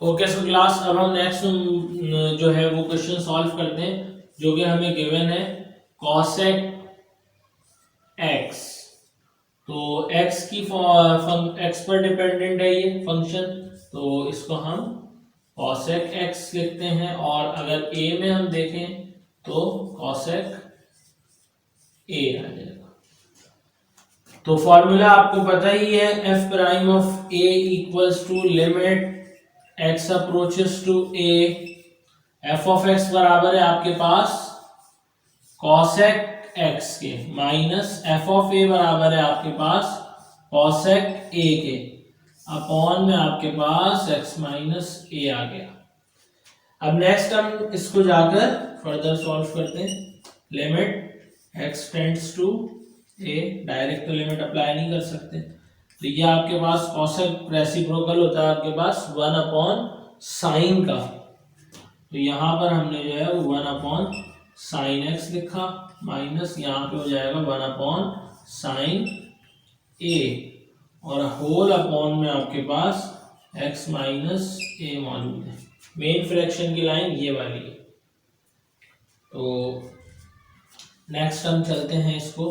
Okay so class, अब हम next जो है वो क्वेश्चन सॉल्व करते हैं जो कि हमें गिवन है cosec x। तो x की x पर डिपेंडेंट है ये फंक्शन, तो इसको हम cosec x लिखते हैं। और अगर a में हम देखें तो cosec a आ जाएगा। तो फॉर्मूला आपको पता ही है, f prime of a equals to limit x approaches to a, f of x बराबर है आपके पास cosec x के माइनस f ऑफ a बराबर है आपके पास cosec a के अपॉन में आपके पास x माइनस a आ गया। अब नेक्स्ट हम इसको जाकर फर्दर सॉल्व करते हैं। Limit x tends to a, direct तो लिमिट अप्लाई नहीं कर सकते, तो ये आपके पास cosec रेसिप्रोकल होता है आपके पास 1 अपॉन साइन का, तो यहाँ पर हमने जो है वो 1 अपॉन साइन एक्स लिखा माइनस यहाँ पे हो जाएगा 1 अपॉन साइन ए, और होल अपॉन में आपके पास x माइनस ए मौजूद है। मेन फ्रैक्शन की लाइन ये वाली है। तो नेक्स्ट हम चलते हैं इसको,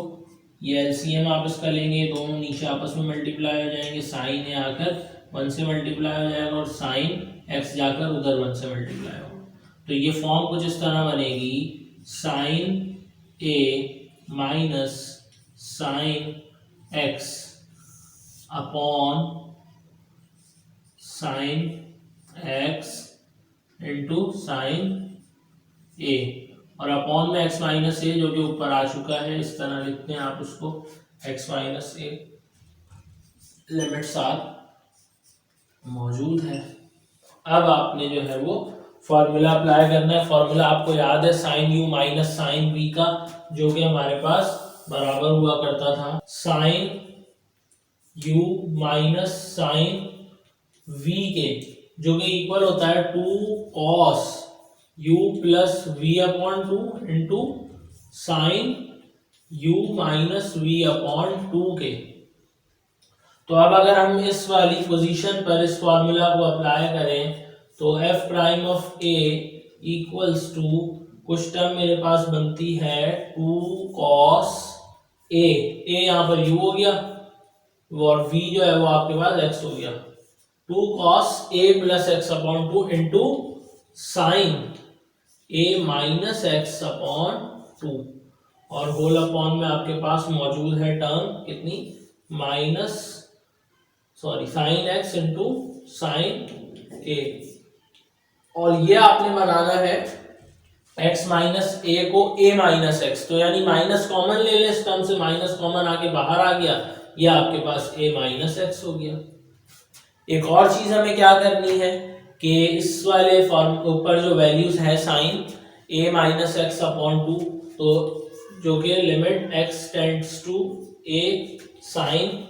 ये एलसीएम आप इसका लेंगे, दोनों नीचे आपस में मल्टीप्लाई हो जाएंगे, साइन ए आकर 1 से मल्टीप्लाई हो जाएगा और साइन एक्स जाकर उधर 1 से मल्टीप्लाई होगा। तो ये फॉर्म कुछ इस तरह बनेगी, sine a minus sine x upon sine x into sine a, और अपॉन में x माइनस ए जो कि ऊपर आ चुका है, इस तरह लिखते हैं आप उसको x माइनस ए, लिमिट साथ मौजूद है। अब आपने जो है वो फॉर्मूला अप्लाई करना है। फॉर्मूला आपको याद है sine u minus sine v का, जो कि हमारे पास बराबर हुआ करता था sine u minus sine v के, जो कि इक्वल होता है 2 cos u plus v upon 2 into sine u minus v upon 2 के। तो अब अगर हम इस वाली पोजीशन पर इस फॉर्मूला को अप्लाई करें तो f prime of a equals to, कुछ टर्म मेरे पास बनती है 2 cos a, यहाँ पर u हो गया और v जो है वो आपके पास x हो गया, 2 cos a plus x upon 2 into sine a minus x upon 2, और होल अपॉन में आपके पास मौजूद है टर्म कितनी, minus sine x into sine a, और ये आपने बनाना है x माइनस ए को a माइनस एक्स, तो यानी माइनस कॉमन ले ले, इस टर्म से माइनस कॉमन आके बाहर आ गया, ये आपके पास a माइनस एक्स हो गया। एक और चीज हमें क्या करनी है कि इस वाले फॉर्म के ऊपर जो वैल्यूज है sine a minus x upon 2, तो जो कि limit x tends to a sine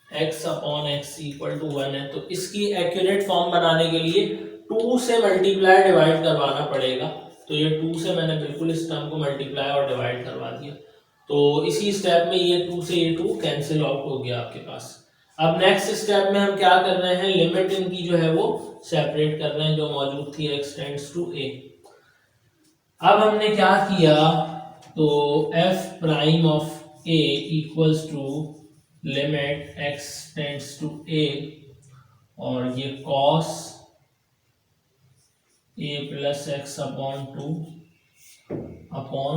x upon x equal to 1 है, तो इसकी एक्यूरेट फॉर्म बनाने के लिए 2 से मल्टीप्लाई डिवाइड करवाना पड़ेगा। तो ये 2 से मैंने बिल्कुल इस टर्म को मल्टीप्लाई और डिवाइड करवा दिया, तो इसी स्टेप में ये 2 से ये 2 कैंसिल आउट हो गया आपके पास। अब नेक्स्ट स्टेप में हम क्या कर रहे हैं, लिमिट इनकी जो है वो सेपरेट कर रहे हैं जो मौजूद थी x टेंड्स टू a। अब हमने क्या किया, तो f prime of a equals to limit x tends to a, और ये cos a plus x upon 2 upon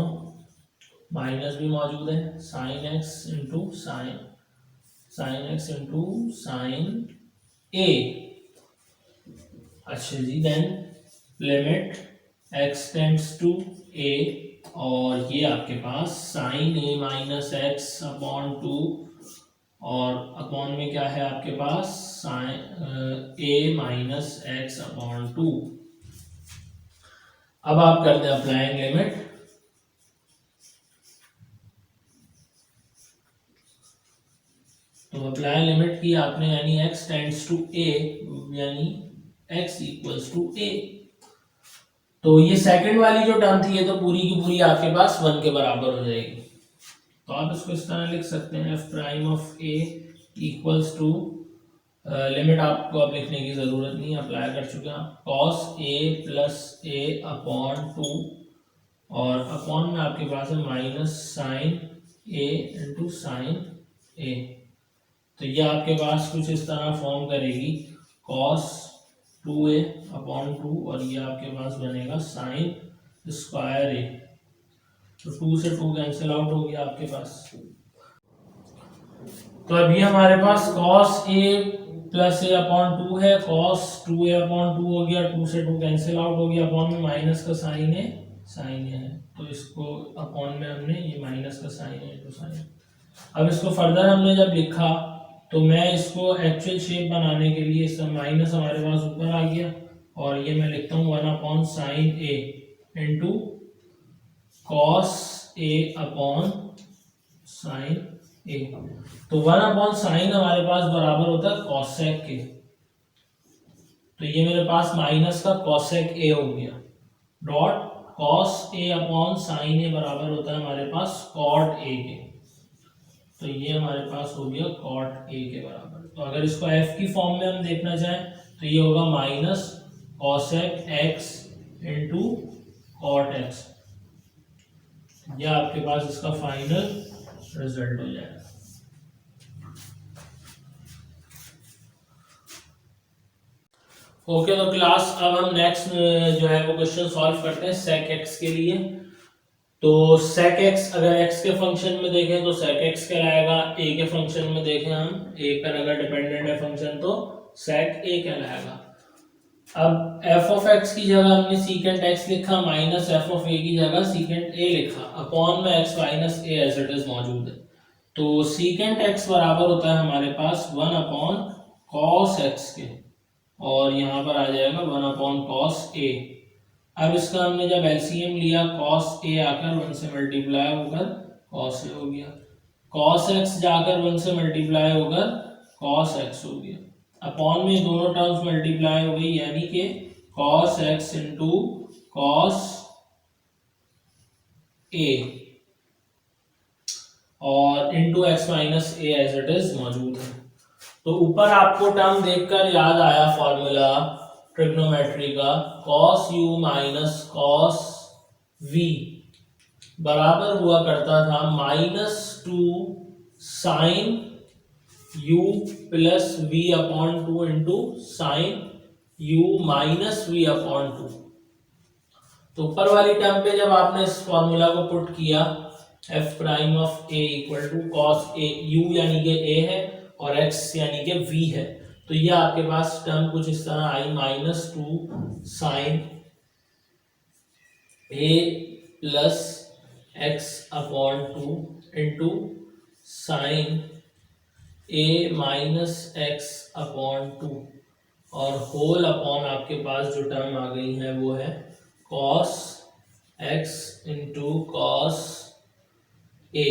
minus भी मौजूद है sine x into sine x into sine a. अच्छा जी, then limit x tends to a, और ये आपके पास sine a minus x upon 2, और अपॉन में क्या है आपके पास sine a minus x upon 2। अब आप करते हैं अप्लाइंग लिमिट, तो अप्लाई लिमिट की आपने, यानी x टेंड्स टू a यानी x इक्वल्स टू a, तो ये सेकंड वाली जो टर्म थी ये तो पूरी की पूरी आपके पास 1 के बराबर हो जाएगी। तो आप इसको इस तरह लिख सकते हैं f prime of a equals to limit आपको अब लिखने की ज़रूरत नहीं, अप्लाई कर चुके हैं आप। Cos A plus A upon 2 और अपॉन में आपके पास है माइनस साइन ए इंटू साइन ए। तो ये आपके पास कुछ इस तरह फॉर्म करेगी कॉस 2a अपॉन 2 और ये आपके पास बनेगा साइन स्क्वायर ए। तो 2 से 2 कैंसिल आउट हो गया आपके पास। तो अभी हमारे पास cos A plus A upon 2 है, कॉस 2a अपॉन 2 हो गया, 2 से 2 कैंसिल आउट हो गया, अपॉन में माइनस का साइन ए है, तो इसको अपॉन में हमने ये माइनस का साइन है तो साइन। अब इसको फर्दर हमने जब लिखा तो मैं इसको एक्चुअल शेप बनाने के लिए इसका माइनस हमारे पास ऊपर आ गया और ये मैं लिखता हूँ 1 अपॉन साइन ए इंटू कॉस ए अपॉन साइन ए। तो 1 अपॉन साइन हमारे पास बराबर होता है कॉसेक के, तो ये मेरे पास माइनस का कॉसेक ए हो गया dot cos A upon sine ए बराबर होता है हमारे पास कॉट ए के। तो ये हमारे पास हो गया कॉट ए के बराबर। तो अगर इसको एफ की फॉर्म में हम देखना चाहें तो ये होगा minus cosec x into cot x. ये आपके पास इसका फाइनल रिजल्ट हो जाएगा। ओके तो क्लास अब हम नेक्स्ट जो है वो क्वेश्चन सॉल्व करते हैं सेक एक्स के लिए। तो सेक एक्स अगर एक्स के फंक्शन में देखें तो सेक एक्स कहलाएगा, ए के फंक्शन में देखें हम ए पर अगर डिपेंडेंट है फंक्शन तो सेक ए कहलाएगा। अब एफ ऑफ एक्स की जगह हमने सीकेंट एक्स लिखा, माइनस एफ ऑफ ए की जगह सीकेंट ए लिखा, अपॉन में x minus a as it is मौजूद है। तो सीकेंट एक्स बराबर होता है हमारे पास 1 अपॉन कॉस एक्स के और यहाँ पर आ जाएगा 1 अपॉन कॉस ए। अब इसका हमने जब एलसीएम लिया कॉस ए आकर 1 से मल्टीप्लाई होकर कॉस ए हो गया, कॉस एक्स जाकर 1 से मल्टीप्लाई होकर कॉस एक्स हो गया, अपॉन में दोनों टर्म्स मल्टीप्लाई हो गई यानी कि cos x into cos a और into x minus a as it is मौजूद है। तो ऊपर आपको टर्म देखकर याद आया फॉर्मूला ट्रिग्नोमेट्री का, cos u minus cos v बराबर हुआ करता था -2 sine u plus v upon 2 into sine u minus v upon 2। तो ऊपर वाली टर्म पे जब आपने इस फॉर्मूला को पुट किया f prime of a equal to cos a, u यानी कि a है और x यानी कि v है, तो ये आपके पास टर्म कुछ इस तरह आई -2 sine a plus x upon 2 into sine a minus x upon 2 और होल अपॉन आपके पास जो टर्म आ गई है वो है cos x into cos a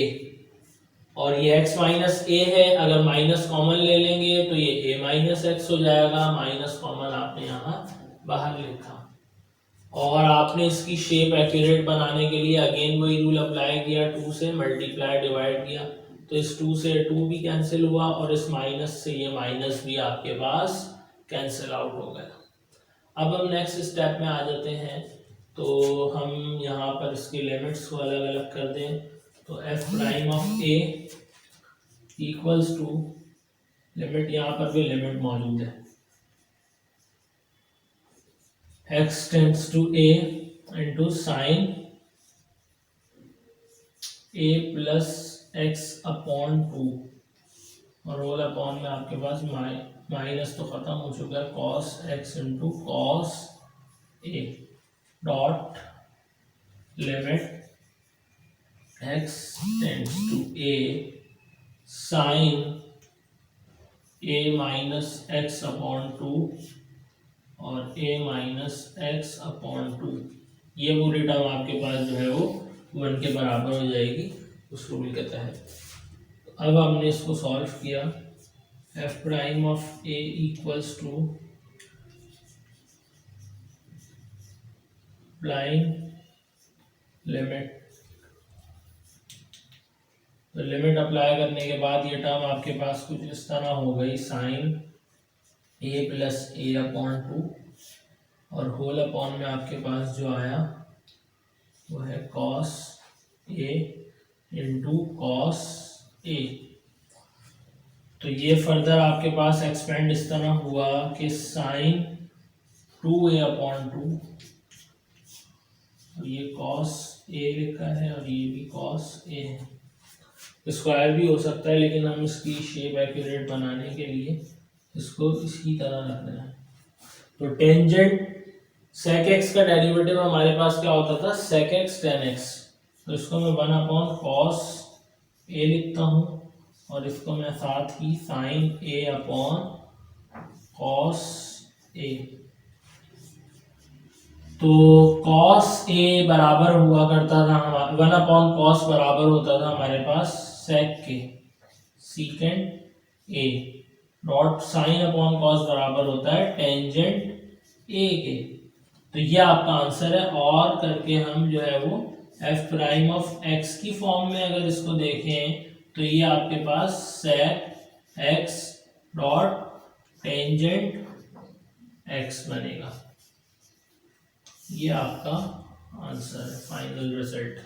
और ये x माइनस a है, अगर माइनस कॉमन ले लेंगे तो ये a माइनस एक्स हो जाएगा, माइनस कॉमन आपने यहाँ बाहर लिखा और आपने इसकी शेप एक्यूरेट बनाने के लिए अगेन वही रूल अप्लाई किया, 2 से मल्टीप्लाई डिवाइड किया, तो इस 2 से 2 भी कैंसिल हुआ और इस माइनस से ये माइनस भी आपके पास कैंसिल आउट हो गया। अब हम नेक्स्ट स्टेप में आ जाते हैं, तो हम यहाँ पर इसकी लिमिट्स को अलग अलग कर दें। तो f prime of a equals to limit, यहाँ पर भी लिमिट मौजूद है, x tends to a into sine a plus x upon 2 और होल अपॉन में आपके पास माइनस तो खत्म हो चुका है, cos x into cos a dot limit x tends to a sine a minus x upon 2 और a माइनस एक्स अपॉन 2, ये पूरी टर्म आपके पास जो है वो 1 के बराबर हो जाएगी उस रूल के तहत। अब हमने इसको सॉल्व किया, f prime of a equals to applying limit, तो लिमिट अप्लाई करने के बाद ये टर्म आपके पास कुछ इस तरह हो गई, साइन ए प्लस ए अपॉन 2 और होल अपॉन में आपके पास जो आया वो है कॉस ए इंटू कॉस ए। तो ये फर्दर आपके पास एक्सपेंड इस तरह हुआ कि साइन 2a अपॉन 2, और ये कॉस ए लिखा है और ये भी कॉस ए है। स्क्वायर भी हो सकता है लेकिन हम इसकी शेप एक्यूरेट बनाने के लिए इसको इसी तरह रख रहे हैं। तो टेंजेंट sec x का डेरिवेटिव हमारे पास क्या होता था, sec x tan x। तो इसको मैं 1 अपॉन कॉस ए लिखता हूँ और इसको मैं साथ ही sign A upon cos A. तो कॉस ए बराबर हुआ करता था 1 अपॉन कॉस बराबर होता था हमारे पास सेक के सीकेंड ए डॉट साइन अपॉन कॉस बराबर होता है टेंजेंट ए के। तो ये आपका आंसर है। और करके हम जो है वो एफ प्राइम ऑफ एक्स की फॉर्म में अगर इसको देखें तो ये आपके पास sec x dot tangent x बनेगा। ये आपका आंसर है, फाइनल रिजल्ट।